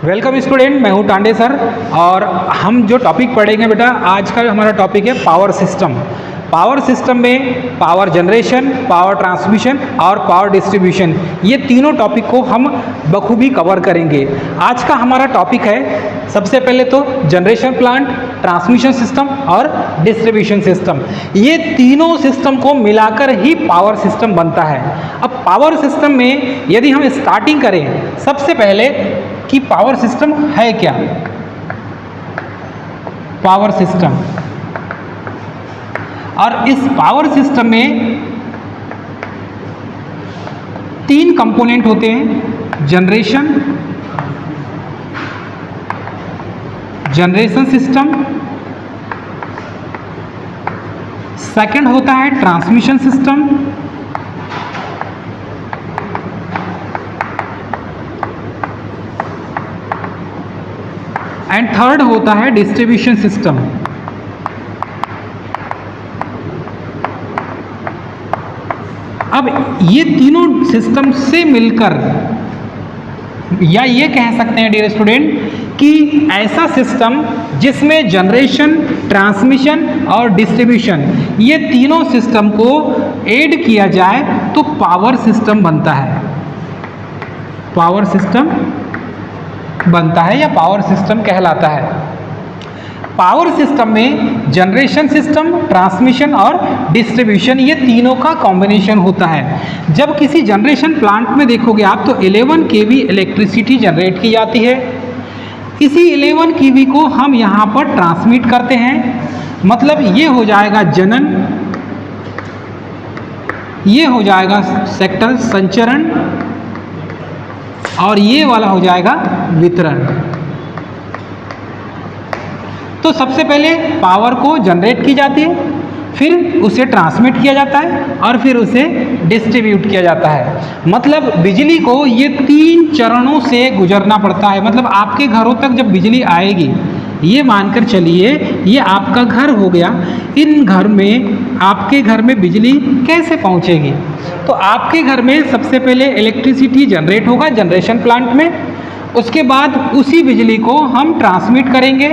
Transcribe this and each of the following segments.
Welcome student, मैं हूं Tande sir. और हम जो टॉपिक पढ़ेंगे बेटा, आज का हमारा टॉपिक है पावर सिस्टम। पावर सिस्टम में पावर जनरेशन, पावर ट्रांसमिशन और पावर डिस्ट्रीब्यूशन, ये तीनों टॉपिक को हम बखूबी कवर करेंगे। आज का हमारा टॉपिक है सबसे पहले तो जनरेशन प्लांट, ट्रांसमिशन सिस्टम और डिस्ट्रीब्यूशन सिस्टम। ये तीनों सिस्टम को मिलाकर ही पावर सिस्टम बनता है। अब पावर सिस्टम में यदि हम स्टार्टिंग करें सबसे पहले कि पावर सिस्टम है क्या। पावर सिस्टम, और इस पावर सिस्टम में तीन कंपोनेंट होते हैं। जनरेशन सिस्टम, सेकंड होता है ट्रांसमिशन सिस्टम, एंड थर्ड होता है डिस्ट्रीब्यूशन सिस्टम। अब ये तीनों सिस्टम से मिलकर, या ये कह सकते हैं डियर स्टूडेंट कि ऐसा सिस्टम जिसमें जनरेशन, ट्रांसमिशन और डिस्ट्रीब्यूशन, ये तीनों सिस्टम को ऐड किया जाए तो पावर सिस्टम बनता है। पावर सिस्टम बनता है या पावर सिस्टम कहलाता है। पावर सिस्टम में जनरेशन सिस्टम, ट्रांसमिशन और डिस्ट्रीब्यूशन, ये तीनों का कॉम्बिनेशन होता है। जब किसी जनरेशन प्लांट में देखोगे आप तो 11 kV इलेक्ट्रिसिटी जनरेट की जाती है। इसी 11 kV को हम यहाँ पर ट्रांसमिट करते हैं। मतलब ये हो जाएगा जनन, ये हो जाएगा सेक्टर संचरण, और ये वाला हो जाएगा वितरण। तो सबसे पहले पावर को जनरेट की जाती है, फिर उसे ट्रांसमिट किया जाता है और फिर उसे डिस्ट्रीब्यूट किया जाता है। मतलब बिजली को ये तीन चरणों से गुजरना पड़ता है। मतलब आपके घरों तक जब बिजली आएगी, ये मानकर चलिए ये आपका घर हो गया, इन घर में, आपके घर में बिजली कैसे पहुंचेगी? तो आपके घर में सबसे पहले इलेक्ट्रिसिटी जनरेट होगा जनरेशन प्लांट में, उसके बाद उसी बिजली को हम ट्रांसमिट करेंगे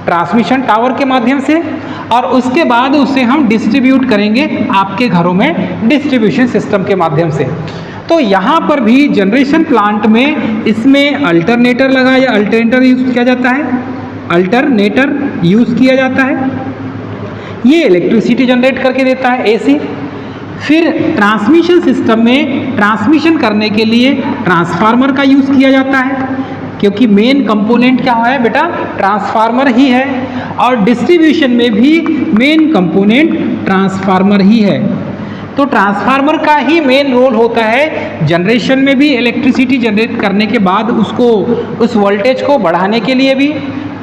ट्रांसमिशन टावर के माध्यम से, और उसके बाद उसे हम डिस्ट्रीब्यूट करेंगे आपके घरों में डिस्ट्रीब्यूशन सिस्टम के माध्यम से। तो यहाँ पर भी जनरेशन प्लांट में इसमें अल्टरनेटर लगा या अल्टरनेटर यूज़ किया जाता है, अल्टरनेटर यूज़ किया जाता है। ये इलेक्ट्रिसिटी जनरेट करके देता है, एसी। फिर ट्रांसमिशन सिस्टम में ट्रांसमिशन करने के लिए ट्रांसफार्मर का यूज़ किया जाता है, क्योंकि मेन कंपोनेंट क्या है बेटा, ट्रांसफार्मर ही है। और डिस्ट्रीब्यूशन में भी मेन कंपोनेंट ट्रांसफार्मर ही है। तो ट्रांसफार्मर का ही मेन रोल होता है जनरेशन में भी, इलेक्ट्रिसिटी जनरेट करने के बाद उसको, उस वोल्टेज को बढ़ाने के लिए भी।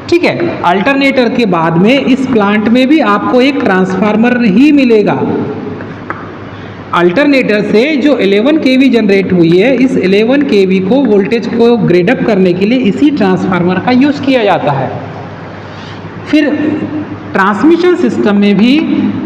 ठीक है, अल्टरनेटर के बाद में इस प्लांट में भी आपको एक ट्रांसफार्मर ही मिलेगा। अल्टरनेटर से जो 11 kV जनरेट हुई है, इस 11 kV को वोल्टेज को ग्रेड अप करने के लिए इसी ट्रांसफार्मर का यूज़ किया जाता है। फिर ट्रांसमिशन सिस्टम में भी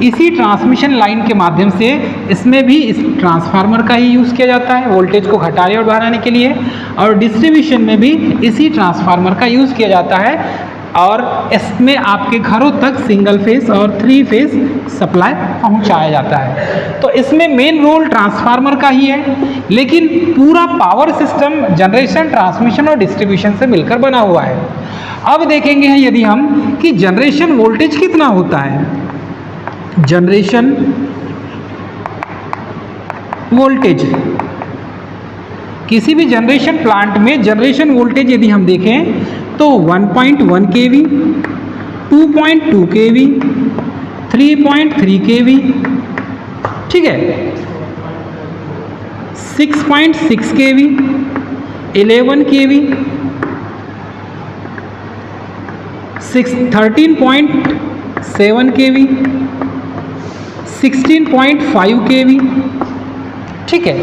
इसी ट्रांसमिशन लाइन के माध्यम से इसमें भी इस ट्रांसफार्मर का ही यूज़ किया जाता है वोल्टेज को घटाने और बढ़ाने के लिए। और डिस्ट्रीब्यूशन में भी इसी ट्रांसफार्मर का यूज़ किया जाता है, और इसमें आपके घरों तक सिंगल फेस और 3 फेस सप्लाई पहुंचाया जाता है। तो इसमें मेन रोल ट्रांसफार्मर का ही है, लेकिन पूरा पावर सिस्टम जनरेशन, ट्रांसमिशन और डिस्ट्रीब्यूशन से मिलकर बना हुआ है। अब देखेंगे यदि हम कि जनरेशन वोल्टेज कितना होता है। जनरेशन वोल्टेज, किसी भी जनरेशन प्लांट में जनरेशन वोल्टेज यदि हम देखें तो 1.1 kV, 2.2 kV, 3.3 kV, ठीक है, 6.6 kV, 11 kV, 13.7 kV, 16.5 kV, ठीक है।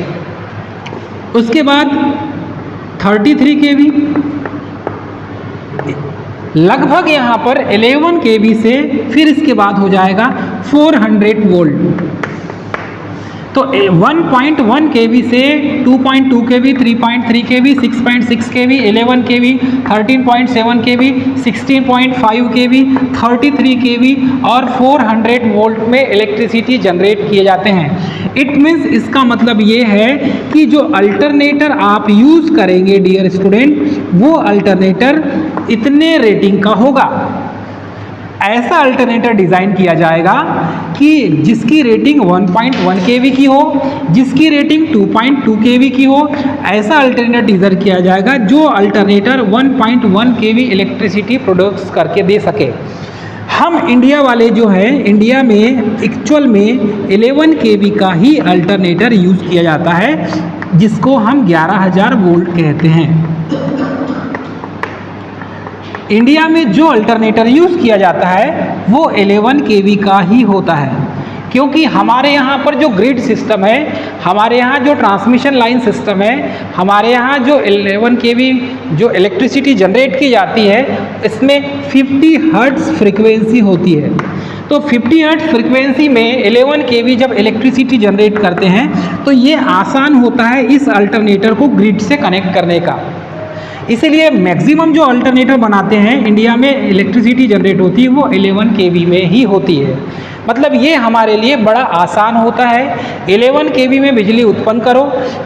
उसके बाद 33 kV, लगभग यहाँ पर 11 kV से फिर इसके बाद हो जाएगा 400 वोल्ट। तो 1.1 kV से 2.2 kV, 3.3 kV, 6.6 kV, 11 kV, 13.7 kV, 16.5 kV, 33 kV और 400 वोल्ट में इलेक्ट्रिसिटी जनरेट किए जाते हैं। इट मीन्स इसका मतलब ये है कि जो अल्टरनेटर आप यूज़ करेंगे डियर स्टूडेंट, वो अल्टरनेटर इतने रेटिंग का होगा। ऐसा अल्टरनेटर डिज़ाइन किया जाएगा कि जिसकी रेटिंग 1.1 kV की हो, जिसकी रेटिंग 2.2 kV की हो। ऐसा अल्टरनेटर डिज़ाइन किया जाएगा जो अल्टरनेटर 1.1 kV इलेक्ट्रिसिटी प्रोड्यूस करके दे सके। हम इंडिया वाले जो है, इंडिया में एक्चुअल में 11 kV का ही अल्टरनेटर यूज़ किया जाता है, जिसको हम 11,000 वोल्ट कहते हैं। इंडिया में जो अल्टरनेटर यूज़ किया जाता है वो 11 kV का ही होता है, क्योंकि हमारे यहाँ पर जो ग्रिड सिस्टम है, हमारे यहाँ जो ट्रांसमिशन लाइन सिस्टम है, हमारे यहाँ जो 11 kV जो इलेक्ट्रिसिटी जनरेट की जाती है, इसमें 50 हर्ट्ज़ फ्रीक्वेंसी होती है। तो 50 हर्ट्ज़ फ्रीक्वेंसी में 11 kV जब इलेक्ट्रिसिटी जनरेट करते हैं तो ये आसान होता है इस अल्टरनेटर को ग्रिड से कनेक्ट करने का। इसीलिए मैक्सिमम जो अल्टरनेटर बनाते हैं इंडिया में इलेक्ट्रिसिटी जनरेट होती है वो 11 kV में ही होती है। मतलब ये हमारे लिए बड़ा आसान होता है। 11 kV में बिजली उत्पन्न करो,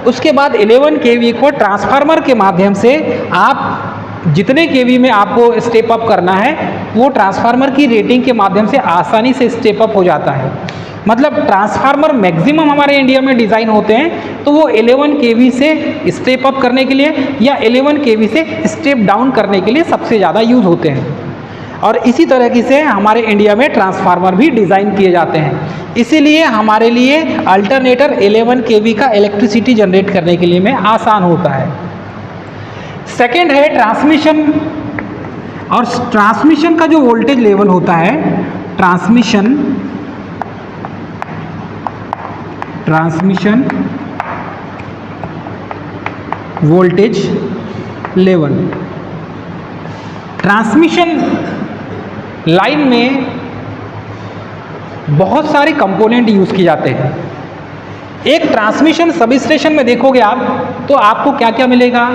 उसके बाद 11 kV को ट्रांसफार्मर के माध्यम से आप जितने kV में आपको स्टेप अप करना है वो ट्रांसफार्मर की रेटिंग के माध्यम से आसानी से स्टेप अप हो जाता है। मतलब ट्रांसफार्मर मैक्सिमम हमारे इंडिया में डिज़ाइन होते हैं तो वो 11 kV से स्टेप अप करने के लिए या 11 kV से स्टेप डाउन करने के लिए सबसे ज़्यादा यूज़ होते हैं। और इसी तरह से हमारे इंडिया में ट्रांसफार्मर भी डिज़ाइन किए जाते हैं। इसीलिए हमारे लिए अल्टरनेटर 11 kV का इलेक्ट्रिसिटी जनरेट करने के लिए में आसान होता है। सेकेंड है ट्रांसमिशन। और ट्रांसमिशन का जो वोल्टेज लेवल होता है, transmission voltage level. Transmission line में बहुत सारे कंपोनेंट यूज़ किए जाते हैं। एक ट्रांसमिशन सब स्टेशन में देखोगे आप तो आपको क्या क्या मिलेगा।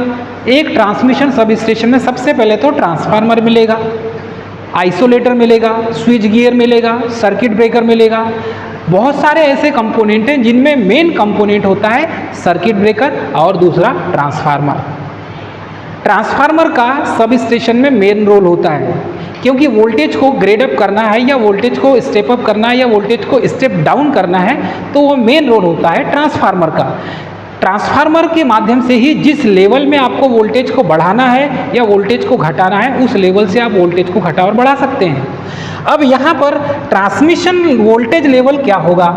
एक ट्रांसमिशन सब स्टेशन में सबसे पहले तो ट्रांसफार्मर मिलेगा, आइसोलेटर मिलेगा, स्विच गियर मिलेगा, सर्किट ब्रेकर मिलेगा। बहुत सारे ऐसे कंपोनेंट हैं जिनमें मेन कंपोनेंट होता है सर्किट ब्रेकर और दूसरा ट्रांसफार्मर। ट्रांसफार्मर का सब स्टेशन में मेन रोल होता है, क्योंकि वोल्टेज को ग्रेड अप करना है या वोल्टेज को स्टेप अप करना है या वोल्टेज को स्टेप डाउन करना है तो वो मेन रोल होता है ट्रांसफार्मर का। ट्रांसफार्मर के माध्यम से ही जिस लेवल में आपको वोल्टेज को बढ़ाना है या वोल्टेज को घटाना है उस लेवल से आप वोल्टेज को घटा और बढ़ा सकते हैं। अब यहाँ पर ट्रांसमिशन वोल्टेज लेवल क्या होगा।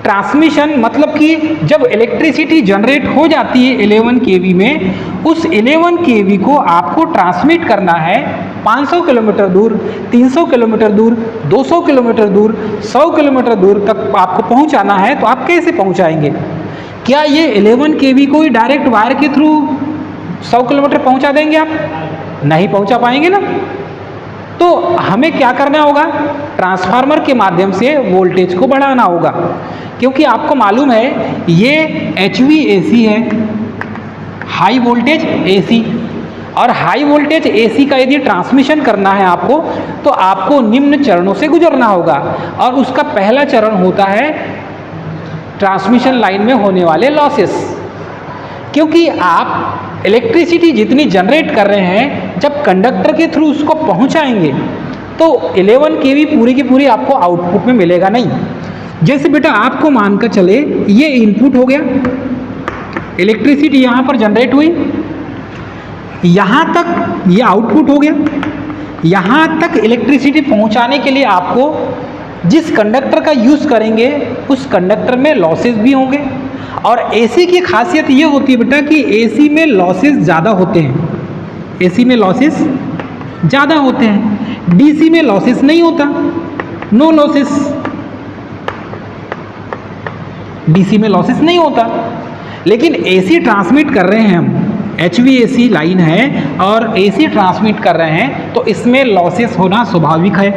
ट्रांसमिशन मतलब कि जब इलेक्ट्रिसिटी जनरेट हो जाती है 11 kV में, उस 11 kV को आपको ट्रांसमिट करना है 500 किलोमीटर दूर, 300 किलोमीटर दूर, 200 किलोमीटर दूर, 100 किलोमीटर दूर तक आपको पहुंचाना है। तो आप कैसे पहुंचाएंगे? क्या ये 11 kV को ही डायरेक्ट वायर के थ्रू 100 किलोमीटर पहुंचा देंगे? आप नहीं पहुंचा पाएंगे ना। तो हमें क्या करना होगा? ट्रांसफार्मर के माध्यम से वोल्टेज को बढ़ाना होगा, क्योंकि आपको मालूम है ये HVAC है, हाई वोल्टेज AC। और हाई वोल्टेज AC का यदि ट्रांसमिशन करना है आपको तो आपको निम्न चरणों से गुजरना होगा। और उसका पहला चरण होता है ट्रांसमिशन लाइन में होने वाले लॉसेस। क्योंकि आप इलेक्ट्रिसिटी जितनी जनरेट कर रहे हैं जब कंडक्टर के थ्रू उसको पहुंचाएंगे तो 11 kV पूरी की पूरी आपको आउटपुट में मिलेगा नहीं। जैसे बेटा आपको मानकर चले ये इनपुट हो गया, इलेक्ट्रिसिटी यहाँ पर जनरेट हुई, यहाँ तक ये आउटपुट हो गया। यहाँ तक इलेक्ट्रिसिटी पहुँचाने के लिए आपको जिस कंडक्टर का यूज़ करेंगे उस कंडक्टर में लॉसेस भी होंगे। और AC की खासियत ये होती है बेटा कि AC में लॉसेस ज़्यादा होते हैं। AC में लॉसेस ज़्यादा होते हैं, DC में लॉसेस नहीं होता, नो लॉसेस। DC में लॉसेस नहीं होता। लेकिन AC ट्रांसमिट कर रहे हैं हम, HVAC लाइन है और AC ट्रांसमिट कर रहे हैं तो इसमें लॉसेस होना स्वाभाविक है,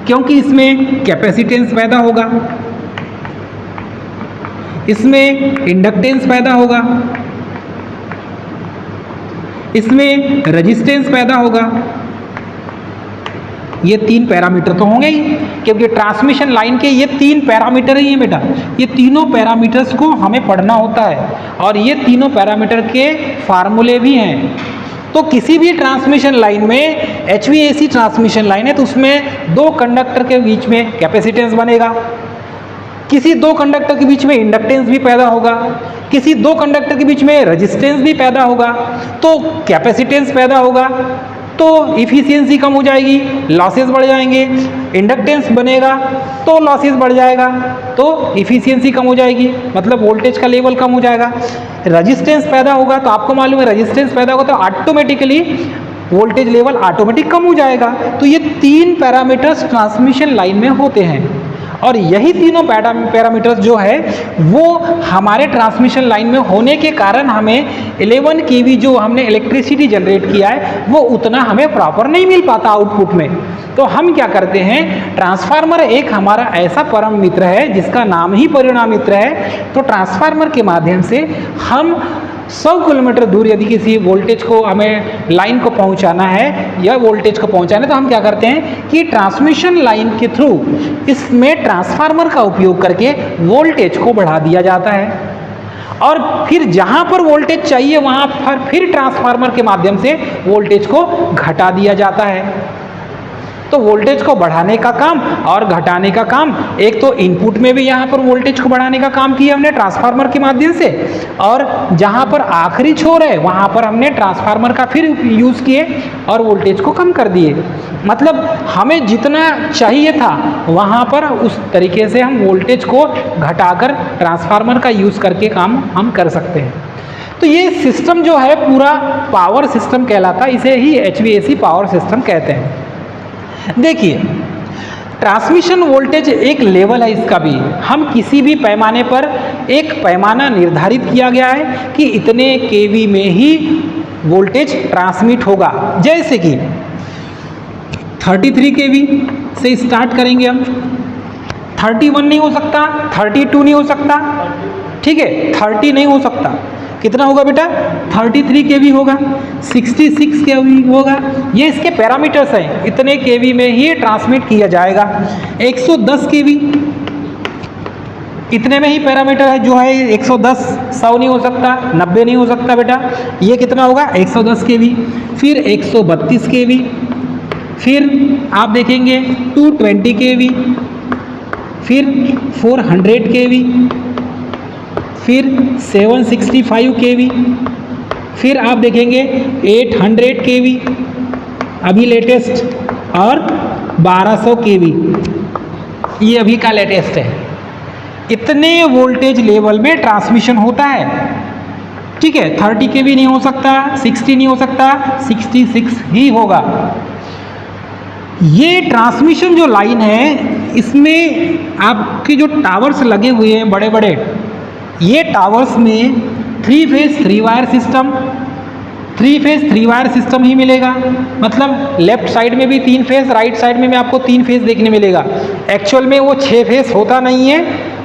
क्योंकि इसमें कैपेसिटेंस पैदा होगा। इसमें इंडक्टेंस पैदा होगा, इसमें रेजिस्टेंस पैदा होगा। ये 3 पैरामीटर तो होंगे ही, क्योंकि ट्रांसमिशन लाइन के ये 3 पैरामीटर ही हैं बेटा। ये तीनों पैरामीटर्स को हमें पढ़ना होता है और ये तीनों पैरामीटर के फार्मूले भी हैं। तो किसी भी ट्रांसमिशन लाइन में, HVAC ट्रांसमिशन लाइन है तो उसमें 2 कंडक्टर के बीच में कैपेसिटेंस बनेगा, किसी 2 कंडक्टर के बीच में इंडक्टेंस भी पैदा होगा, किसी 2 कंडक्टर के बीच में रेजिस्टेंस भी पैदा होगा, तो कैपेसिटेंस पैदा होगा, तो इफिशियंसी कम हो जाएगी, लॉसेस बढ़ जाएंगे। इंडक्टेंस बनेगा तो लॉसेस बढ़ जाएगा, तो इफिशियंसी कम हो जाएगी, मतलब वोल्टेज का लेवल कम हो जाएगा। रेजिस्टेंस पैदा होगा तो आपको मालूम है रेजिस्टेंस पैदा होगा तो ऑटोमेटिकली वोल्टेज लेवल ऑटोमेटिक कम हो जाएगा। तो ये 3 पैरामीटर्स ट्रांसमिशन लाइन में होते हैं और यही तीनों पैरामीटर्स जो है वो हमारे ट्रांसमिशन लाइन में होने के कारण हमें 11 kV जो हमने इलेक्ट्रिसिटी जनरेट किया है वो उतना हमें प्रॉपर नहीं मिल पाता आउटपुट में। तो हम क्या करते हैं, ट्रांसफार्मर एक हमारा ऐसा परम मित्र है जिसका नाम ही परिणाम मित्र है। तो ट्रांसफार्मर के माध्यम से हम 100 किलोमीटर दूर यदि किसी वोल्टेज को हमें लाइन को पहुंचाना है या वोल्टेज को पहुंचाना है तो हम क्या करते हैं कि ट्रांसमिशन लाइन के थ्रू इसमें ट्रांसफार्मर का उपयोग करके वोल्टेज को बढ़ा दिया जाता है और फिर जहां पर वोल्टेज चाहिए वहां पर फिर ट्रांसफार्मर के माध्यम से वोल्टेज को घटा दिया जाता है। तो वोल्टेज को बढ़ाने का काम और घटाने का काम, एक तो इनपुट में भी यहाँ पर वोल्टेज को बढ़ाने का काम किया हमने ट्रांसफार्मर के माध्यम से, और जहाँ पर आखिरी छोर है वहाँ पर हमने ट्रांसफार्मर का फिर यूज़ किए और वोल्टेज को कम कर दिए। मतलब हमें जितना चाहिए था वहाँ पर उस तरीके से हम वोल्टेज को घटाकर ट्रांसफार्मर का यूज़ करके काम हम कर सकते हैं। तो ये सिस्टम जो है पूरा पावर सिस्टम कहलाता है, इसे ही HVAC पावर सिस्टम कहते हैं। देखिए, ट्रांसमिशन वोल्टेज एक लेवल है, इसका भी हम किसी भी पैमाने पर एक पैमाना निर्धारित किया गया है कि इतने kV में ही वोल्टेज ट्रांसमिट होगा। जैसे कि 33 kV से स्टार्ट करेंगे हम, 31 नहीं हो सकता, 32 नहीं हो सकता, ठीक है, 30 नहीं हो सकता, कितना होगा बेटा 33 kV होगा, 66 kV होगा। ये इसके पैरामीटर्स हैं, इतने kV में ही ट्रांसमिट किया जाएगा। 110 kV इतने में ही पैरामीटर है जो है 110, 100 नहीं हो सकता, 90 नहीं हो सकता बेटा। ये कितना होगा 110 kV। फिर 132 kV, फिर आप देखेंगे 220 kV, फिर 400 kV, फिर 765 kV, फिर आप देखेंगे 800 kV अभी लेटेस्ट, और 1200 kV ये अभी का लेटेस्ट है। इतने वोल्टेज लेवल में ट्रांसमिशन होता है, ठीक है। 30 kV नहीं हो सकता, 60 नहीं हो सकता, 66 ही होगा। ये ट्रांसमिशन जो लाइन है इसमें आपके जो टावर्स लगे हुए हैं बड़े बड़े, ये टावर्स में 3 phase 3 wire system, 3 phase 3 wire system ही मिलेगा। मतलब लेफ्ट साइड में भी 3 फेज, राइट साइड में भी आपको 3 फेज देखने मिलेगा। एक्चुअल में वो 6 फेज होता नहीं है,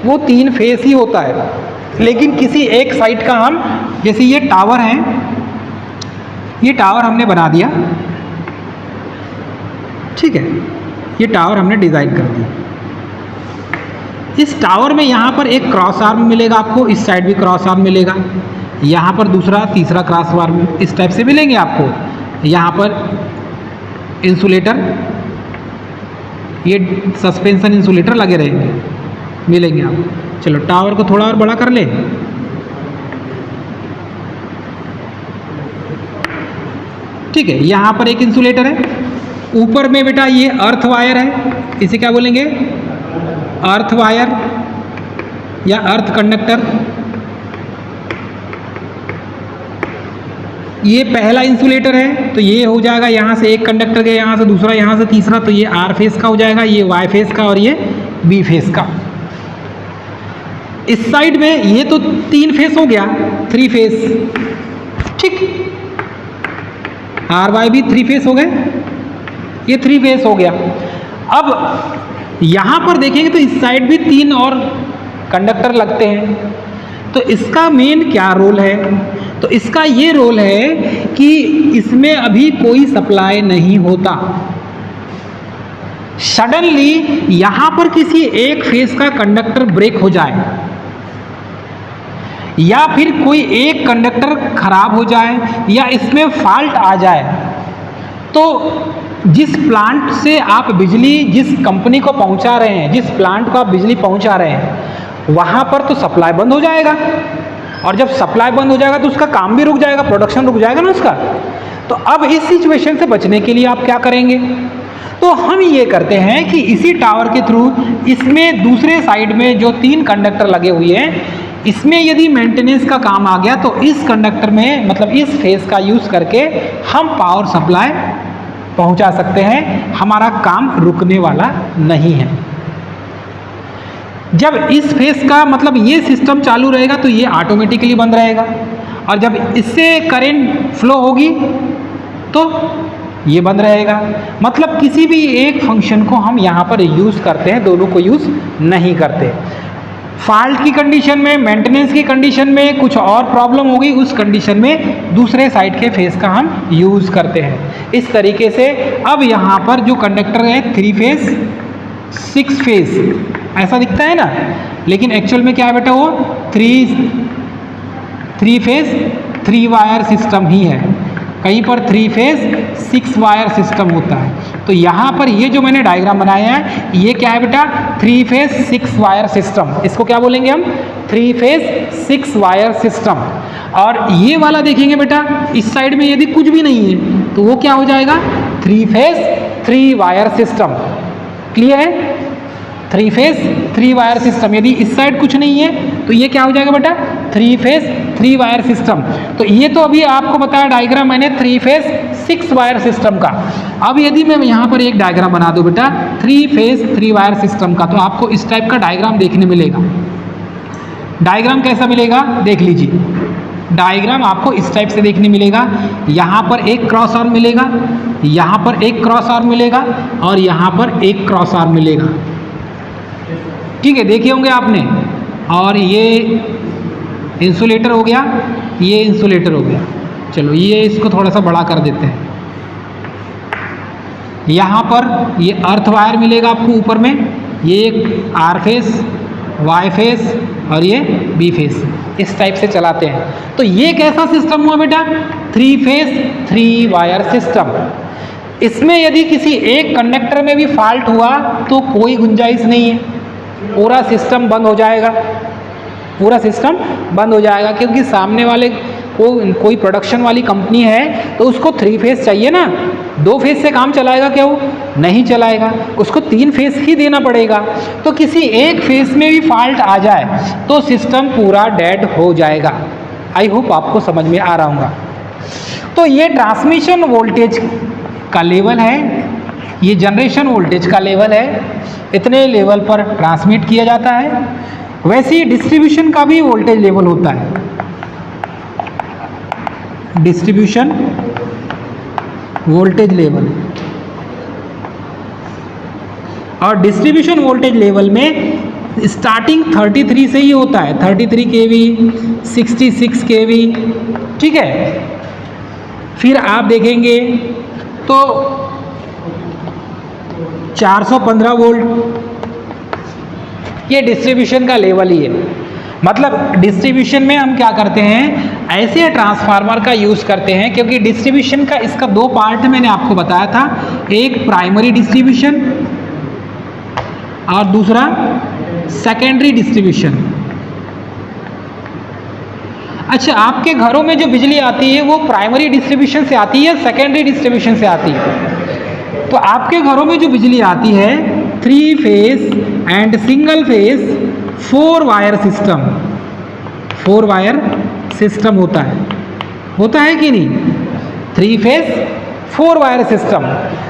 वो 3 फेज ही होता है। लेकिन किसी एक साइड का हम, जैसे ये टावर है, ये टावर हमने बना दिया, ठीक है, ये टावर हमने डिज़ाइन कर दिया। इस टावर में यहाँ पर एक क्रॉस आर्म मिलेगा आपको, इस साइड भी क्रॉस आर्म मिलेगा, यहाँ पर दूसरा तीसरा क्रॉस आर्म इस टाइप से मिलेंगे आपको। यहाँ पर इंसुलेटर, ये सस्पेंशन इंसुलेटर लगे रहेंगे, मिलेंगे आपको। चलो टावर को थोड़ा और बड़ा कर ले, ठीक है। यहाँ पर एक इंसुलेटर है, ऊपर में बेटा ये अर्थ वायर है, इसे क्या बोलेंगे, अर्थ वायर या अर्थ कंडक्टर। ये पहला इंसुलेटर है, तो ये हो जाएगा, यहाँ से एक कंडक्टर गया, यहाँ से दूसरा, यहाँ से तीसरा, तो ये आर फेस का हो जाएगा, ये वाई फेस का और ये बी फेस का। इस साइड में ये तो 3 फेस हो गया, 3 फेस, ठीक। आर वाई भी 3 फेस हो गए, ये 3 फेस हो गया। अब यहाँ पर देखेंगे तो इस साइड भी 3 और कंडक्टर लगते हैं, तो इसका मेन क्या रोल है? तो इसका ये रोल है कि इसमें अभी कोई सप्लाई नहीं होता। सडनली यहां पर किसी एक फेस का कंडक्टर ब्रेक हो जाए या फिर कोई एक कंडक्टर खराब हो जाए या इसमें फॉल्ट आ जाए, तो जिस प्लांट से आप बिजली, जिस कंपनी को पहुंचा रहे हैं, जिस प्लांट को आप बिजली पहुंचा रहे हैं, वहां पर तो सप्लाई बंद हो जाएगा। और जब सप्लाई बंद हो जाएगा तो उसका काम भी रुक जाएगा, प्रोडक्शन रुक जाएगा ना उसका। तो अब इस सिचुएशन से बचने के लिए आप क्या करेंगे? तो हम ये करते हैं कि इसी टावर के थ्रू इसमें दूसरे साइड में जो 3 कंडक्टर लगे हुए हैं, इसमें यदि मेंटेनेंस का काम आ गया तो इस कंडक्टर में, मतलब इस फेस का यूज करके हम पावर सप्लाई पहुंचा सकते हैं। हमारा काम रुकने वाला नहीं है। जब इस फेस का, मतलब ये सिस्टम चालू रहेगा तो ये ऑटोमेटिकली बंद रहेगा, और जब इससे करंट फ्लो होगी तो ये बंद रहेगा। मतलब किसी भी एक फंक्शन को हम यहाँ पर यूज़ करते हैं, दोनों को यूज़ नहीं करते। फॉल्ट की कंडीशन में, मेंटेनेंस की कंडीशन में कुछ और प्रॉब्लम होगी, उस कंडीशन में दूसरे साइड के फेस का हम यूज़ करते हैं। इस तरीके से अब यहाँ पर जो कंडक्टर है 3 फेस 6 फेस ऐसा दिखता है ना, लेकिन एक्चुअल में क्या है बेटा, वो 3 फेस 3 वायर सिस्टम ही है। कहीं पर 3 फेस 6 वायर सिस्टम होता है। तो यहाँ पर ये जो मैंने डायग्राम बनाया है, ये क्या है बेटा, 3 फेस 6 वायर सिस्टम। इसको क्या बोलेंगे हम? 3 फेस 6 वायर सिस्टम। और ये वाला देखेंगे बेटा, इस साइड में यदि कुछ भी नहीं है तो वो क्या हो जाएगा, 3 फेस 3 वायर सिस्टम। क्लियर है? 3 फेस 3 वायर सिस्टम। यदि इस साइड कुछ नहीं है तो ये क्या हो जाएगा बेटा, 3 फेस 3 वायर सिस्टम। तो ये तो अभी आपको बताया डायग्राम मैंने 3 फेस 6 वायर सिस्टम का। अब यदि मैं यहाँ पर एक डायग्राम बना दूँ बेटा 3 फेस 3 वायर सिस्टम का, तो आपको इस टाइप का डायग्राम देखने मिलेगा। डायग्राम कैसा मिलेगा देख लीजिए। डायग्राम आपको इस टाइप से देखने मिलेगा। यहाँ पर एक क्रॉस आर्म मिलेगा, यहाँ पर एक क्रॉस आर्म मिलेगा, और यहाँ पर एक क्रॉस आर्म मिलेगा। ठीक है, देखे होंगे आपने। और ये इंसुलेटर हो गया, ये इंसुलेटर हो गया। चलो ये इसको थोड़ा सा बड़ा कर देते हैं। यहाँ पर ये अर्थ वायर मिलेगा आपको ऊपर में, ये एक आर फेस, वाई फेस और ये बी फेस, इस टाइप से चलाते हैं। तो ये कैसा सिस्टम हुआ बेटा, 3 फेस 3 वायर सिस्टम। इसमें यदि किसी एक कंडक्टर में भी फॉल्ट हुआ तो कोई गुंजाइश नहीं है, पूरा सिस्टम बंद हो जाएगा, पूरा सिस्टम बंद हो जाएगा। क्योंकि सामने वाले को कोई प्रोडक्शन वाली कंपनी है तो उसको 3 फेस चाहिए ना, 2 फेस से काम चलाएगा क्या? वो नहीं चलाएगा, उसको 3 फेस ही देना पड़ेगा। तो किसी एक फेस में भी फॉल्ट आ जाए तो सिस्टम पूरा डेड हो जाएगा। आई होप आपको समझ में आ रहा होगा। तो ये ट्रांसमिशन वोल्टेज का लेवल है, ये जनरेशन वोल्टेज का लेवल है, इतने लेवल पर ट्रांसमिट किया जाता है। वैसे ही डिस्ट्रीब्यूशन का भी वोल्टेज लेवल होता है। डिस्ट्रीब्यूशन वोल्टेज लेवल, और डिस्ट्रीब्यूशन वोल्टेज लेवल में स्टार्टिंग 33 से ही होता है, 33 kV, 66 kV। ठीक है, फिर आप देखेंगे तो 415 वोल्ट, ये डिस्ट्रीब्यूशन का लेवल ही है। मतलब डिस्ट्रीब्यूशन में हम क्या करते हैं, ऐसे ट्रांसफार्मर का यूज़ करते हैं, क्योंकि डिस्ट्रीब्यूशन का इसका 2 पार्ट मैंने आपको बताया था, एक प्राइमरी डिस्ट्रीब्यूशन और दूसरा सेकेंडरी डिस्ट्रीब्यूशन। अच्छा, आपके घरों में जो बिजली आती है वो प्राइमरी डिस्ट्रीब्यूशन से आती है, सेकेंडरी डिस्ट्रीब्यूशन से आती है? तो आपके घरों में जो बिजली आती है 3 face and single phase 4 wire system, 4 wire system होता है कि नहीं? 3 फेस 4 वायर सिस्टम।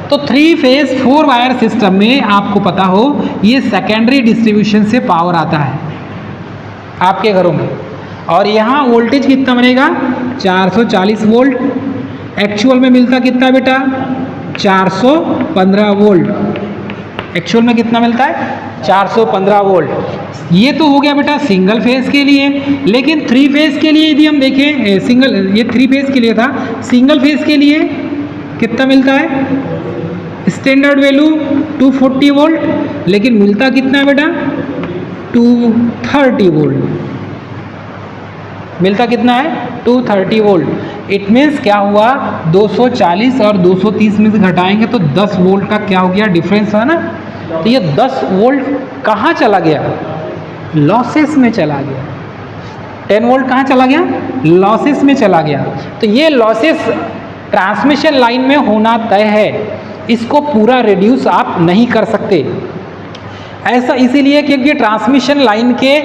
तो 3 फेस 4 वायर सिस्टम में आपको पता हो ये सेकेंडरी डिस्ट्रीब्यूशन से पावर आता है आपके घरों में। और यहाँ वोल्टेज कितना बनेगा, 440 वोल्ट। एक्चुअल में मिलता कितना बेटा, 415 वोल्ट। एक्चुअल में कितना मिलता है, 415 वोल्ट। ये तो हो गया बेटा सिंगल फेज के लिए। लेकिन 3 फेज के लिए यदि हम देखें, ये 3 फेज के लिए था, सिंगल फेज के लिए कितना मिलता है? स्टैंडर्ड वैल्यू 240 वोल्ट, लेकिन मिलता कितना है बेटा? 230 वोल्ट। मिलता कितना है? 230 वोल्ट। इट मीन्स क्या हुआ, 240 और 230 में से घटाएंगे तो 10 वोल्ट का क्या हो गया? डिफरेंस है ना। तो ये 10 वोल्ट कहाँ चला गया? लॉसेस में चला गया। 10 वोल्ट कहाँ चला गया? लॉसेस में चला गया। तो ये लॉसेस ट्रांसमिशन लाइन में होना तय है, इसको पूरा रिड्यूस आप नहीं कर सकते। ऐसा इसीलिए क्योंकि ट्रांसमिशन लाइन के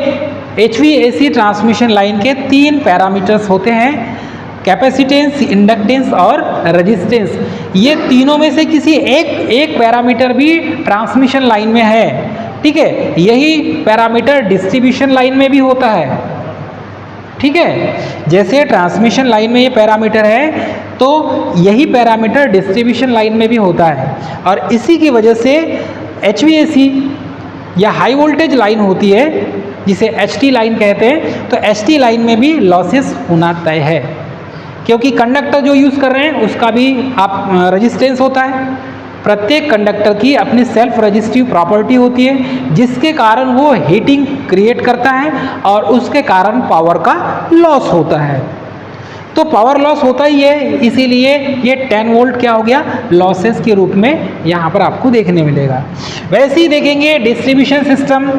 HVAC ट्रांसमिशन लाइन के 3 पैरामीटर्स होते हैं, कैपेसिटेंस, इंडक्टेंस और रेजिस्टेंस। ये तीनों में से किसी एक पैरामीटर भी ट्रांसमिशन लाइन में है, ठीक है। यही पैरामीटर डिस्ट्रीब्यूशन लाइन में भी होता है, ठीक है। जैसे ट्रांसमिशन लाइन में ये पैरामीटर है, तो यही पैरामीटर डिस्ट्रीब्यूशन लाइन में भी होता है। और इसी की वजह से HVAC या हाई वोल्टेज लाइन होती है, जिसे HT लाइन कहते हैं, तो HT लाइन में भी लॉसेस होना तय है, क्योंकि कंडक्टर जो यूज़ कर रहे हैं उसका भी आप रेजिस्टेंस होता है। प्रत्येक कंडक्टर की अपनी सेल्फ रेजिस्टिव प्रॉपर्टी होती है, जिसके कारण वो हीटिंग क्रिएट करता है और उसके कारण पावर का लॉस होता है। तो पावर लॉस होता ही है, इसीलिए ये 10 वोल्ट क्या हो गया? लॉसेस के रूप में यहाँ पर आपको देखने मिलेगा। वैसे ही देखेंगे डिस्ट्रीब्यूशन सिस्टम।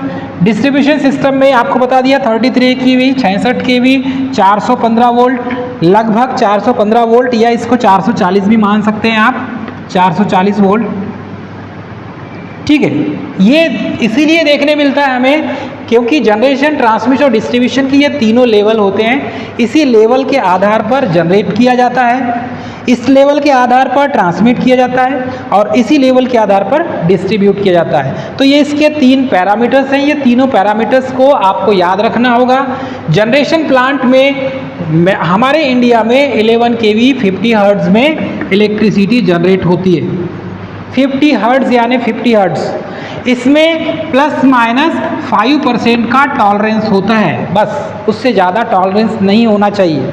डिस्ट्रीब्यूशन सिस्टम में आपको बता दिया 33 kV, 66 kV, 415 वोल्ट, लगभग 415 वोल्ट, या इसको 440 भी मान सकते हैं आप, 440 वोल्ट, ठीक है। ये इसीलिए देखने मिलता है हमें क्योंकि जनरेशन, ट्रांसमिशन और डिस्ट्रीब्यूशन की ये तीनों लेवल होते हैं। इसी लेवल के आधार पर जनरेट किया जाता है, इस लेवल के आधार पर ट्रांसमिट किया जाता है और इसी लेवल के आधार पर डिस्ट्रीब्यूट किया जाता है। तो ये इसके 3 पैरामीटर्स हैं। ये तीनों पैरामीटर्स को आपको याद रखना होगा। जनरेशन प्लांट में हमारे इंडिया में 11 kV 50 हर्ट्ज़ में इलेक्ट्रिसिटी जनरेट होती है। 50 हर्ट्ज़ यानी 50 हर्ट्ज़, इसमें ±5% का टॉलरेंस होता है, बस उससे ज़्यादा टॉलरेंस नहीं होना चाहिए।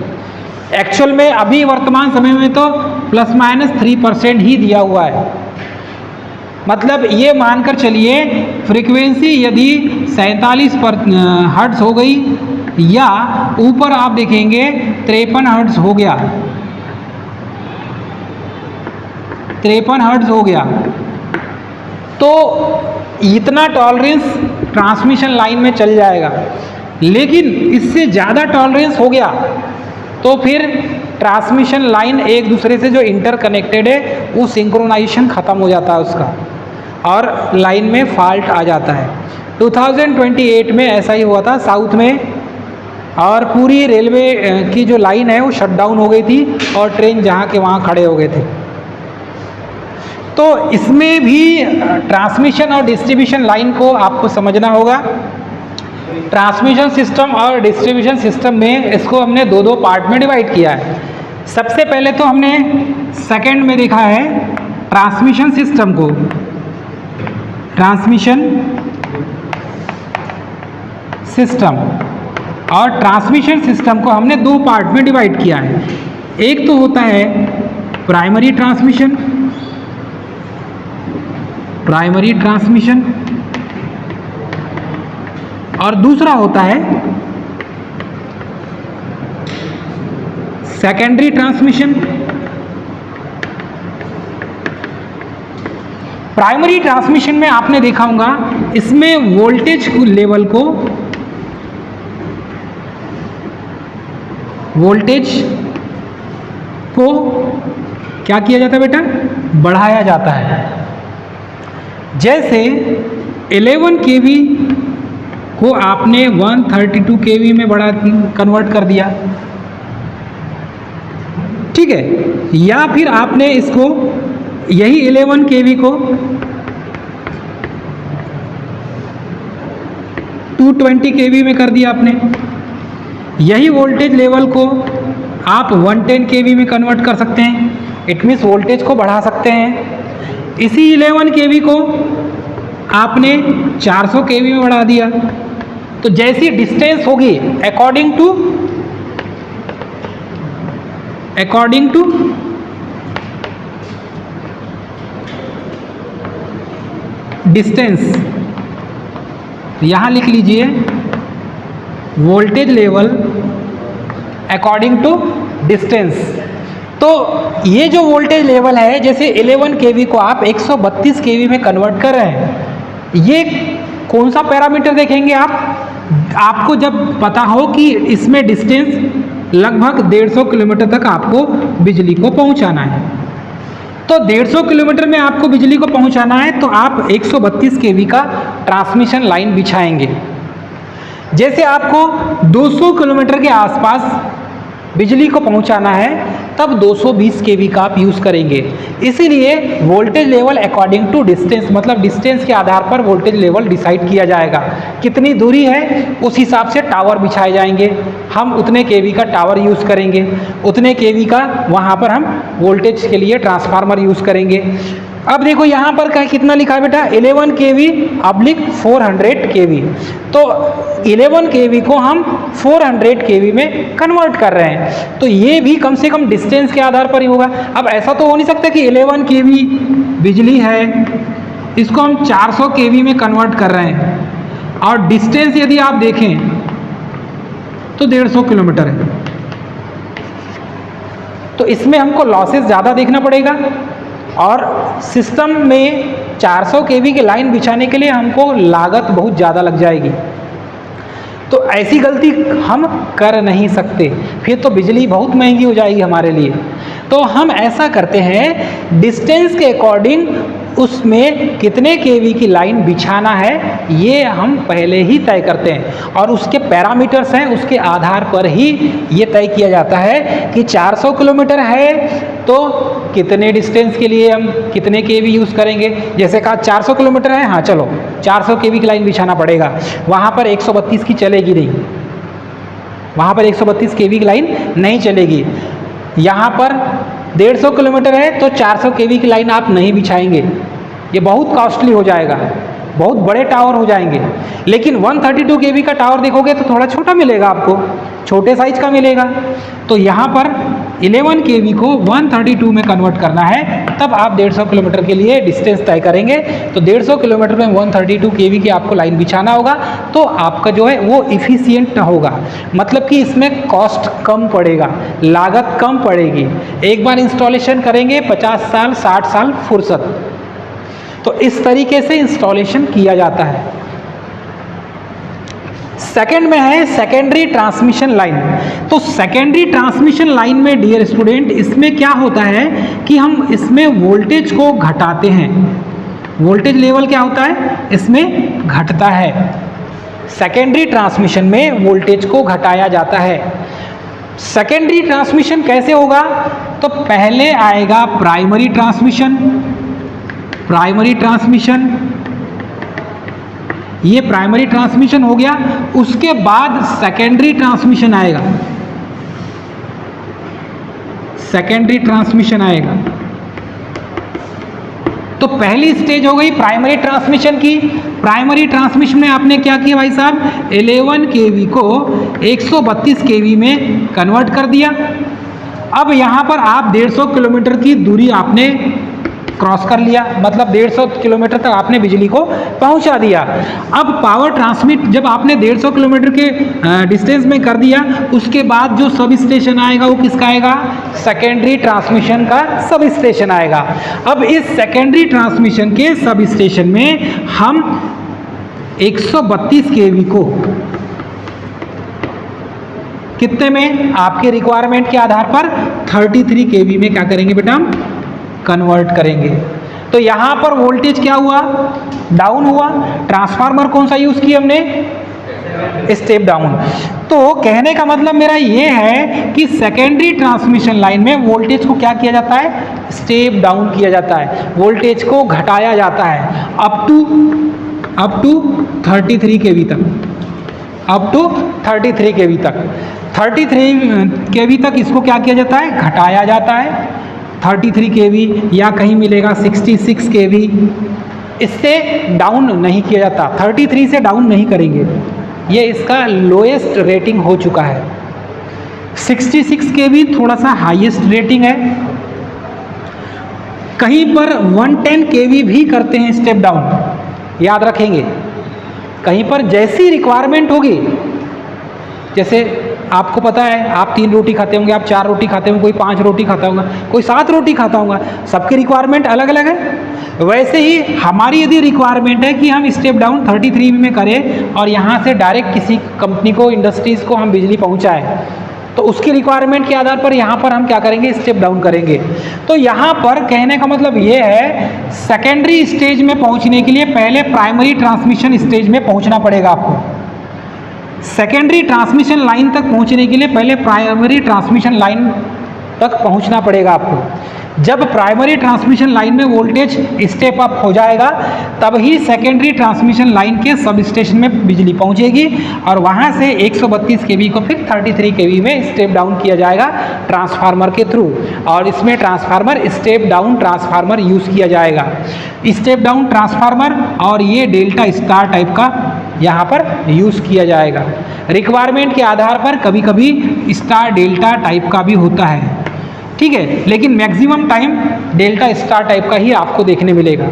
एक्चुअल में अभी वर्तमान समय में तो ±3% ही दिया हुआ है। मतलब ये मानकर चलिए फ्रीक्वेंसी यदि 47 हर्ट्ज़ हो गई, या ऊपर आप देखेंगे 53 हर्ट्ज़ हो गया, 53 हर्ट्ज़ हो गया, तो इतना टॉलरेंस ट्रांसमिशन लाइन में चल जाएगा। लेकिन इससे ज़्यादा टॉलरेंस हो गया तो फिर ट्रांसमिशन लाइन एक दूसरे से जो इंटरकनेक्टेड है वो सिंक्रोनाइजेशन ख़त्म हो जाता है उसका, और लाइन में फॉल्ट आ जाता है। 2028 में ऐसा ही हुआ था साउथ में, और पूरी रेलवे की जो लाइन है वो शट डाउन हो गई थी और ट्रेन जहाँ के वहाँ खड़े हो गए थे। तो इसमें भी ट्रांसमिशन और डिस्ट्रीब्यूशन लाइन को आपको समझना होगा। ट्रांसमिशन सिस्टम और डिस्ट्रीब्यूशन सिस्टम में इसको हमने 2 पार्ट में डिवाइड किया है। सबसे पहले तो हमने सेकंड में देखा है ट्रांसमिशन सिस्टम को। ट्रांसमिशन सिस्टम और ट्रांसमिशन सिस्टम को हमने 2 पार्ट में डिवाइड किया है। एक तो होता है प्राइमरी ट्रांसमिशन, और दूसरा होता है सेकेंडरी ट्रांसमिशन। प्राइमरी ट्रांसमिशन में आपने देखा होगा, इसमें वोल्टेज लेवल को क्या किया जाता है बेटा? बढ़ाया जाता है। जैसे 11 kV को आपने 132 kV में कन्वर्ट कर दिया, ठीक है। या फिर आपने इसको यही 11 kV को 220 kV में कर दिया आपने। यही वोल्टेज लेवल को आप 110 kV में कन्वर्ट कर सकते हैं। इट मीन्स वोल्टेज को बढ़ा सकते हैं। इसी 11 kV को आपने 400 kV में बढ़ा दिया, तो जैसी डिस्टेंस होगी अकॉर्डिंग टू डिस्टेंस, यहां लिख लीजिए voltage level according to distance. तो ये जो वोल्टेज लेवल है, जैसे 11 kV को आप 132 kV में कन्वर्ट कर रहे हैं, ये कौन सा पैरामीटर देखेंगे आपको जब पता हो कि इसमें डिस्टेंस लगभग 150 किलोमीटर तक आपको बिजली को पहुंचाना है। तो 150 किलोमीटर में आपको बिजली को पहुंचाना है, तो आप 132 kV का ट्रांसमिशन लाइन बिछाएंगे। जैसे आपको 200 किलोमीटर के आसपास बिजली को पहुंचाना है, तब 220 kV का आप यूज़ करेंगे। इसीलिए voltage level according to distance, मतलब डिस्टेंस के आधार पर वोल्टेज लेवल डिसाइड किया जाएगा। कितनी दूरी है उस हिसाब से टावर बिछाए जाएंगे, हम उतने kV का टावर यूज़ करेंगे, उतने kV का वहाँ पर हम वोल्टेज के लिए ट्रांसफार्मर यूज़ करेंगे। अब देखो यहाँ पर कितना लिखा है बेटा, 11 kV / 400 kV। तो 11 kV को हम 400 kV में कन्वर्ट कर रहे हैं, तो ये भी कम से कम डिस्टेंस के आधार पर ही होगा। अब ऐसा तो हो नहीं सकता कि 11 kV बिजली है, इसको हम 400 kV में कन्वर्ट कर रहे हैं और डिस्टेंस यदि आप देखें तो 150 किलोमीटर है, तो इसमें हमको लॉसेस ज़्यादा देखना पड़ेगा और सिस्टम में 400 kV की लाइन बिछाने के लिए हमको लागत बहुत ज़्यादा लग जाएगी। तो ऐसी गलती हम कर नहीं सकते, फिर तो बिजली बहुत महंगी हो जाएगी हमारे लिए। तो हम ऐसा करते हैं, डिस्टेंस के अकॉर्डिंग उसमें कितने kV की लाइन बिछाना है ये हम पहले ही तय करते हैं और उसके पैरामीटर्स हैं, उसके आधार पर ही ये तय किया जाता है कि 400 किलोमीटर है तो कितने डिस्टेंस के लिए हम कितने kV यूज़ करेंगे। जैसे कहा 400 किलोमीटर है, हाँ चलो 400 kV की लाइन बिछाना पड़ेगा, वहाँ पर 132 की चलेगी नहीं, वहाँ पर 132 kV की लाइन नहीं चलेगी। यहाँ पर 150 किलोमीटर है तो 400 kV की लाइन आप नहीं बिछाएंगे, ये बहुत कॉस्टली हो जाएगा, बहुत बड़े टावर हो जाएंगे। लेकिन 132 kV का टावर देखोगे तो थोड़ा छोटा मिलेगा, आपको छोटे साइज का मिलेगा। तो यहाँ पर 11 kV को 132 में कन्वर्ट करना है, तब आप 150 किलोमीटर के लिए डिस्टेंस तय करेंगे। तो 150 किलोमीटर में 132 kV की आपको लाइन बिछाना होगा, तो आपका जो है वो इफ़िशियंट होगा, मतलब कि इसमें कॉस्ट कम पड़ेगा, लागत कम पड़ेगी। एक बार इंस्टॉलेशन करेंगे 50 साल 60 साल फुर्सत। तो इस तरीके से इंस्टॉलेशन किया जाता है। सेकंड में है सेकेंडरी ट्रांसमिशन लाइन। तो सेकेंडरी ट्रांसमिशन लाइन में डियर स्टूडेंट, इसमें क्या होता है कि हम इसमें वोल्टेज को घटाते हैं। वोल्टेज लेवल क्या होता है, इसमें घटता है। सेकेंडरी ट्रांसमिशन में वोल्टेज को घटाया जाता है। सेकेंडरी ट्रांसमिशन कैसे होगा, तो पहले आएगा प्राइमरी ट्रांसमिशन, प्राइमरी ट्रांसमिशन, ये प्राइमरी ट्रांसमिशन हो गया। उसके बाद सेकेंडरी ट्रांसमिशन आएगा, सेकेंडरी ट्रांसमिशन आएगा। तो पहली स्टेज हो गई प्राइमरी ट्रांसमिशन की। प्राइमरी ट्रांसमिशन में आपने क्या किया भाई साहब, 11 kV को 132 kV में कन्वर्ट कर दिया। अब यहाँ पर आप 150 किलोमीटर की दूरी आपने क्रॉस कर लिया, मतलब 150 किलोमीटर तक आपने बिजली को पहुंचा दिया। अब पावर ट्रांसमिट जब आपने 150 किलोमीटर के डिस्टेंस में कर दिया, उसके बाद जो सब स्टेशन आएगा वो किसका आएगा, सेकेंडरी ट्रांसमिशन का सब स्टेशन आएगा। अब इस सेकेंडरी ट्रांसमिशन के सब स्टेशन में हम 132 kV को कितने में, आपके रिक्वायरमेंट के आधार पर 33 kV में क्या करेंगे बेटा, कन्वर्ट करेंगे। तो यहाँ पर वोल्टेज क्या हुआ, डाउन हुआ। ट्रांसफार्मर कौन सा यूज किया हमने, स्टेप डाउन। तो कहने का मतलब मेरा ये है कि सेकेंडरी ट्रांसमिशन लाइन में वोल्टेज को क्या किया जाता है, स्टेप डाउन किया जाता है, वोल्टेज को घटाया जाता है अप टू 33 kV तक, अप टू 33 kV तक। 33 kV तक इसको क्या किया जाता है, घटाया जाता है। 33 kV या कहीं मिलेगा 66 kV, इससे डाउन नहीं किया जाता, 33 से डाउन नहीं करेंगे, ये इसका लोएस्ट रेटिंग हो चुका है। 66 के भी थोड़ा सा हाईएस्ट रेटिंग है। कहीं पर 110 kV भी करते हैं स्टेप डाउन, याद रखेंगे। कहीं पर जैसी रिक्वायरमेंट होगी, जैसे आपको पता है आप 3 रोटी खाते होंगे, आप 4 रोटी खाते होंगे, कोई 5 रोटी खाता होगा, कोई 7 रोटी खाता होगा, सबकी रिक्वायरमेंट अलग अलग है। वैसे ही हमारी यदि रिक्वायरमेंट है कि हम स्टेप डाउन 33 में करें और यहाँ से डायरेक्ट किसी कंपनी को, इंडस्ट्रीज़ को हम बिजली पहुँचाएँ, तो उसकी रिक्वायरमेंट के आधार पर यहाँ पर हम क्या करेंगे, स्टेप डाउन करेंगे। तो यहाँ पर कहने का मतलब ये है, सेकेंडरी स्टेज में पहुँचने के लिए पहले प्राइमरी ट्रांसमिशन स्टेज में पहुँचना पड़ेगा आपको। सेकेंडरी ट्रांसमिशन लाइन तक पहुँचने के लिए पहले प्राइमरी ट्रांसमिशन लाइन तक पहुँचना पड़ेगा आपको। जब प्राइमरी ट्रांसमिशन लाइन में वोल्टेज स्टेप अप हो जाएगा, तब ही सेकेंडरी ट्रांसमिशन लाइन के सब स्टेशन में बिजली पहुंचेगी और वहां से 132 kV को फिर 33 kV में स्टेप डाउन किया जाएगा ट्रांसफार्मर के थ्रू। और इसमें transformer step down transformer use किया जाएगा। स्टेप डाउन ट्रांसफार्मर और ये डेल्टा स्टार टाइप का यहाँ पर यूज़ किया जाएगा। रिक्वायरमेंट के आधार पर कभी कभी स्टार डेल्टा टाइप का भी होता है, ठीक है, लेकिन maximum time delta star type का ही आपको देखने मिलेगा।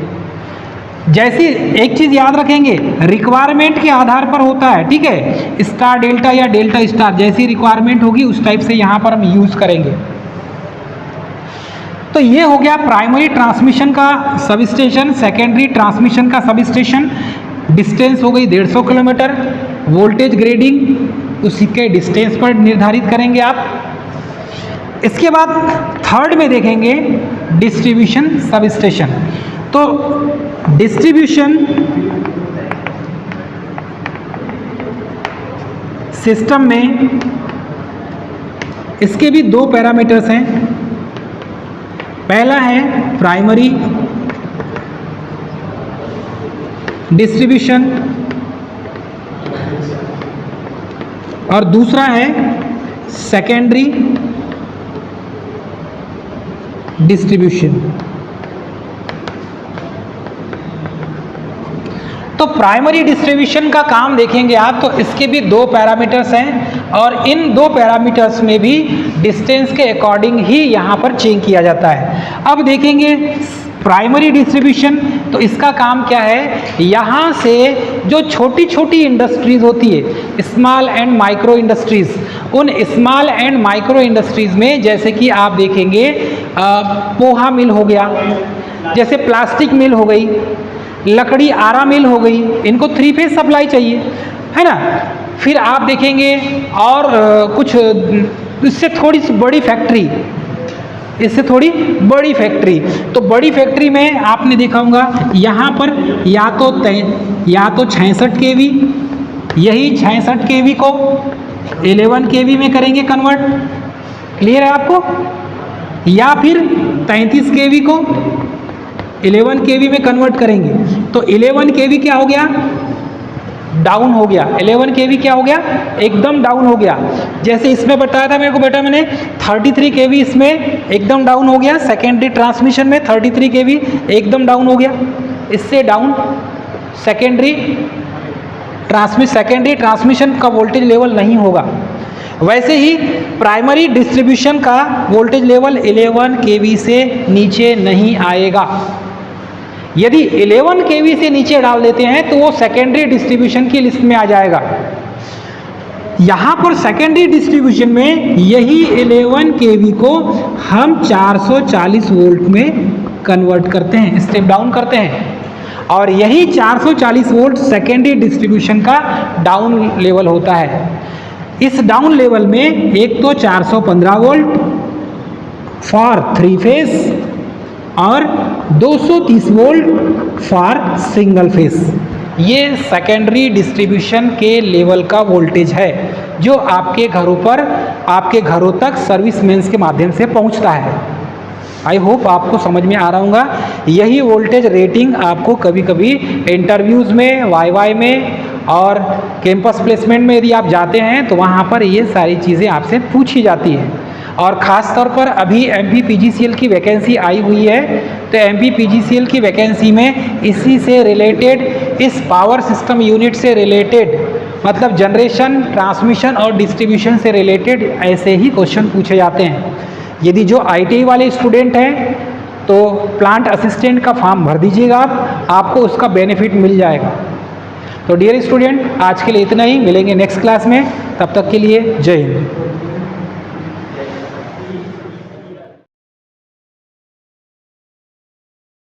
जैसी एक चीज़ याद रखेंगे, रिक्वायरमेंट के आधार पर होता है, ठीक है, स्टार डेल्टा या डेल्टा स्टार, जैसी रिक्वायरमेंट होगी उस टाइप से यहाँ पर हम यूज़ करेंगे। तो ये हो गया प्राइमरी ट्रांसमिशन का सब स्टेशन, सेकेंडरी ट्रांसमिशन का सब स्टेशन। डिस्टेंस हो गई 150 किलोमीटर। वोल्टेज ग्रेडिंग उसी के डिस्टेंस पर निर्धारित करेंगे आप। इसके बाद थर्ड में देखेंगे डिस्ट्रीब्यूशन सब स्टेशन। तो डिस्ट्रीब्यूशन सिस्टम में इसके भी 2 पैरामीटर्स हैं। पहला है प्राइमरी डिस्ट्रीब्यूशन और दूसरा है सेकेंडरी डिस्ट्रीब्यूशन। तो प्राइमरी डिस्ट्रीब्यूशन का काम देखेंगे आप, तो इसके भी 2 पैरामीटर्स हैं और इन 2 पैरामीटर्स में भी डिस्टेंस के अकॉर्डिंग ही यहाँ पर चेंज किया जाता है। अब देखेंगे प्राइमरी डिस्ट्रीब्यूशन, तो इसका काम क्या है, यहाँ से जो छोटी छोटी इंडस्ट्रीज़ होती है, स्मॉल एंड माइक्रो इंडस्ट्रीज़, उन स्मॉल एंड माइक्रो इंडस्ट्रीज़ में जैसे कि आप देखेंगे पोहा मिल हो गया, जैसे प्लास्टिक मिल हो गई, लकड़ी आरा मिल हो गई, इनको 3 फेज सप्लाई चाहिए, है ना। फिर आप देखेंगे और कुछ इससे थोड़ी सी बड़ी फैक्ट्री, इससे थोड़ी बड़ी फैक्ट्री, तो बड़ी फैक्ट्री में आपने देखा होगा यहाँ पर या तो 66 kV, यही 66 kV को 11 kV में करेंगे कन्वर्ट, क्लियर है आपको, या फिर 33 kV को 11 kV में कन्वर्ट करेंगे। तो 11 kV क्या हो गया, डाउन हो गया। 11 kV क्या हो गया, एकदम डाउन हो गया। जैसे इसमें बताया था मेरे को बेटा मैंने, 33 kV इसमें एकदम डाउन हो गया। सेकेंडरी ट्रांसमिशन में 33 kV एकदम डाउन हो गया, इससे डाउन सेकेंडरी ट्रांसमिशन का वोल्टेज लेवल नहीं होगा। वैसे ही प्राइमरी डिस्ट्रीब्यूशन का वोल्टेज लेवल 11 kV से नीचे नहीं आएगा। यदि 11 kV से नीचे डाल देते हैं तो वो सेकेंडरी डिस्ट्रीब्यूशन की लिस्ट में आ जाएगा। यहाँ पर सेकेंडरी डिस्ट्रीब्यूशन में यही 11 kV को हम 440 वोल्ट में कन्वर्ट करते हैं, स्टेप डाउन करते हैं, और यही 440 वोल्ट सेकेंडरी डिस्ट्रीब्यूशन का डाउन लेवल होता है। इस डाउन लेवल में एक तो 415 वोल्ट फॉर 3 फेज और 230 वोल्ट फॉर सिंगल फेज, ये सेकेंडरी डिस्ट्रीब्यूशन के लेवल का वोल्टेज है जो आपके घरों पर, आपके घरों तक सर्विस मेंस के माध्यम से पहुंचता है। आई होप आपको समझ में आ रहा होगा। यही वोल्टेज रेटिंग आपको कभी कभी इंटरव्यूज़ में, वाई में और कैंपस प्लेसमेंट में यदि आप जाते हैं तो वहाँ पर ये सारी चीज़ें आपसे पूछी जाती हैं। और ख़ास तौर पर अभी MP PGCL की वैकेंसी आई हुई है, तो MPPGCL की वैकेंसी में इसी से रिलेटेड, इस पावर सिस्टम यूनिट से रिलेटेड, मतलब जनरेशन, ट्रांसमिशन और डिस्ट्रीब्यूशन से रिलेटेड ऐसे ही क्वेश्चन पूछे जाते हैं। यदि जो ITI वाले स्टूडेंट हैं तो प्लांट असिस्टेंट का फॉर्म भर दीजिएगा आप, आपको उसका बेनिफिट मिल जाएगा। तो डियर स्टूडेंट, आज के लिए इतना ही, मिलेंगे नेक्स्ट क्लास में, तब तक के लिए जय हिंद।